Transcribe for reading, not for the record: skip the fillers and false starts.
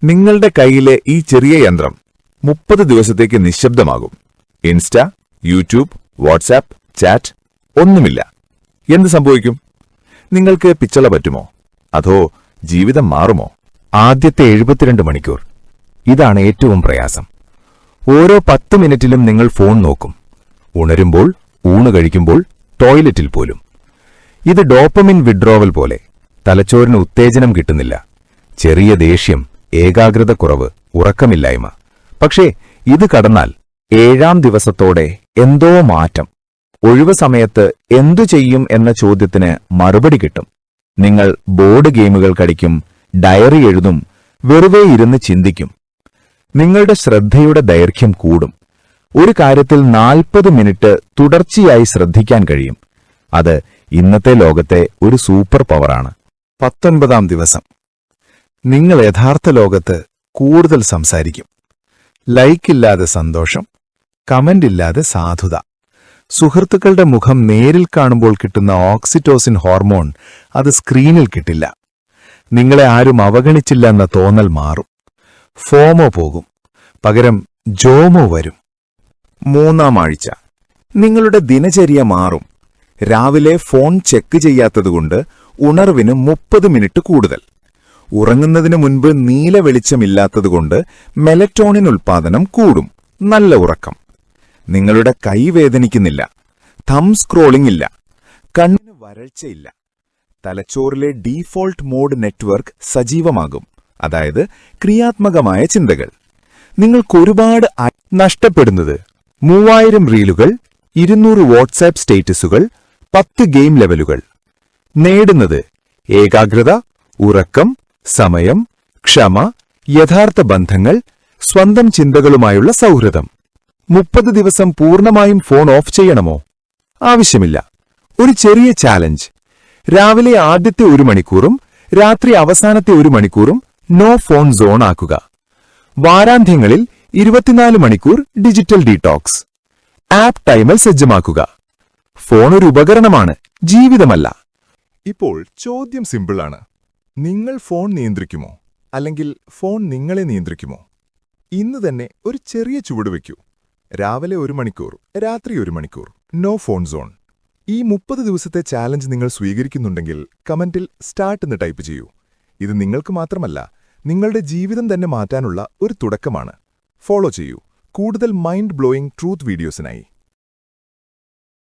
നിങ്ങളുടെ കയ്യിലെ ഈ ചെറിയ യന്ത്രം 30 ദിവസത്തേക്ക് നിശബ്ദമാകും. ഇൻസ്റ്റ, യൂട്യൂബ്, വാട്സാപ്പ്, ചാറ്റ് ഒന്നുമില്ല. എന്ത് സംഭവിക്കും? നിങ്ങൾക്ക് പിച്ചള പറ്റുമോ? അതോ ജീവിതം മാറുമോ? ആദ്യത്തെ 72 മണിക്കൂർ. ഇതാണ് ഏറ്റവും പ്രയാസം. ഓരോ 10 മിനിറ്റിലും നിങ്ങൾ ഫോൺ നോക്കും. ഉണരുമ്പോൾ, ഊണ് കഴിക്കുമ്പോൾ, ടോയ്ലറ്റിൽ പോലും. ഇത് ഡോപ്പമിൻ വിഡ്രോവൽ പോലെ. തലച്ചോറിന് ഉത്തേജനം കിട്ടുന്നില്ല. ചെറിയ ദേഷ്യം, ഏകാഗ്രതക്കുറവ്, ഉറക്കമില്ലായ്മ. പക്ഷേ ഇത് കടന്നാൽ 7-ാം ദിവസത്തോടെ എന്തോ മാറ്റം. ഒഴിവു സമയത്ത് എന്തു ചെയ്യും എന്ന ചോദ്യത്തിന് മറുപടി കിട്ടും. നിങ്ങൾ ബോർഡ് ഗെയിമുകൾ കളിക്കും, ഡയറി എഴുതും, വെറുതെ ഇരുന്ന് ചിന്തിക്കും. നിങ്ങളുടെ ശ്രദ്ധയുടെ ദൈർഘ്യം കൂടും. ഒരു കാര്യത്തിൽ 40 മിനിറ്റ് തുടർച്ചയായി ശ്രദ്ധിക്കാൻ കഴിയും. അത് ഇന്നത്തെ ലോകത്തെ ഒരു സൂപ്പർ പവറാണ്. 19-ാം ദിവസം. നിങ്ങൾ യഥാർത്ഥ ലോകത്ത് കൂടുതൽ സംസാരിക്കും. ലൈക്കില്ലാതെ സന്തോഷം, കമന്റ് ഇല്ലാതെ സാധുത. സുഹൃത്തുക്കളുടെ മുഖം നേരിൽ കാണുമ്പോൾ കിട്ടുന്ന ഓക്സിറ്റോസിൻ ഹോർമോൺ അത് സ്ക്രീനിൽ കിട്ടില്ല. നിങ്ങളെ ആരും അവഗണിച്ചില്ല എന്ന തോന്നൽ മാറും. ഫോമോ പോകും, പകരം ജോമോ വരും. 3-ാം ആഴ്ച. നിങ്ങളുടെ ദിനചര്യ മാറും. രാവിലെ ഫോൺ ചെക്ക് ചെയ്യാത്തതുകൊണ്ട് ഉണർവിന് 30 മിനിറ്റ് കൂടുതൽ. ഉറങ്ങുന്നതിനു മുൻപ് നീല വെളിച്ചമില്ലാത്തതുകൊണ്ട് മെലറ്റോണിൻ ഉൽപ്പാദനം കൂടും. നല്ല ഉറക്കം. നിങ്ങളുടെ കൈ വേദനിക്കുന്നില്ല. തം സ്ക്രോളിംഗ് ഇല്ല. കണ്ണിന് വരൾച്ചയില്ല. തലച്ചോറിലെ ഡീഫോൾട്ട് മോഡ് നെറ്റ്വർക്ക് സജീവമാകും. അതായത് ക്രിയാത്മകമായ ചിന്തകൾ. നിങ്ങൾക്കൊരുപാട് നഷ്ടപ്പെടുന്നത് 3000 റീലുകൾ, 200 വാട്സാപ്പ് സ്റ്റേറ്റസുകൾ, 10 ഗെയിം ലെവലുകൾ. നേടുന്നത് ഏകാഗ്രത, ഉറക്കം, സമയം, ക്ഷമ, യഥാർത്ഥ ബന്ധങ്ങൾ, സ്വന്തം ചിന്തകളുമായുള്ള സൗഹൃദം. 30 ദിവസം പൂർണ്ണമായും ഫോൺ ഓഫ് ചെയ്യണമോ? ആവശ്യമില്ല. ഒരു ചെറിയ ചാലഞ്ച്. രാവിലെ ആദ്യത്തെ 1 മണിക്കൂറും രാത്രി അവസാനത്തെ 1 മണിക്കൂറും നോ ഫോൺ സോൺ ആക്കുക. വാരാന്ത്യങ്ങളിൽ 24 മണിക്കൂർ ഡിജിറ്റൽ ഡീടോക്സ്. ആപ്പ് ടൈമർ സജ്ജമാക്കുക. ഫോൺ ഒരു ഉപകരണമാണ്, ജീവിതമല്ല. ഇപ്പോൾ ചോദ്യം സിമ്പിളാണ്. നിങ്ങൾ ഫോൺ നിയന്ത്രിക്കുമോ? അല്ലെങ്കിൽ ഫോൺ നിങ്ങളെ നിയന്ത്രിക്കുമോ? ഇന്ന് തന്നെ ഒരു ചെറിയ ചുവട് വയ്ക്കൂ. രാവിലെ 1 മണിക്കൂർ, രാത്രി 1 മണിക്കൂർ, നോ ഫോൺ സോൺ. ഈ 30 ദിവസത്തെ ചാലഞ്ച് നിങ്ങൾ സ്വീകരിക്കുന്നുണ്ടെങ്കിൽ കമന്റിൽ സ്റ്റാർട്ട് എന്ന് ടൈപ്പ് ചെയ്യൂ. ഇത് നിങ്ങൾക്ക് മാത്രമല്ല, നിങ്ങളുടെ ജീവിതം തന്നെ മാറ്റാനുള്ള ഒരു തുടക്കമാണ്. ഫോളോ ചെയ്യൂ കൂടുതൽ മൈൻഡ് ബ്ലോയിങ് ട്രൂത്ത് വീഡിയോസിനായി.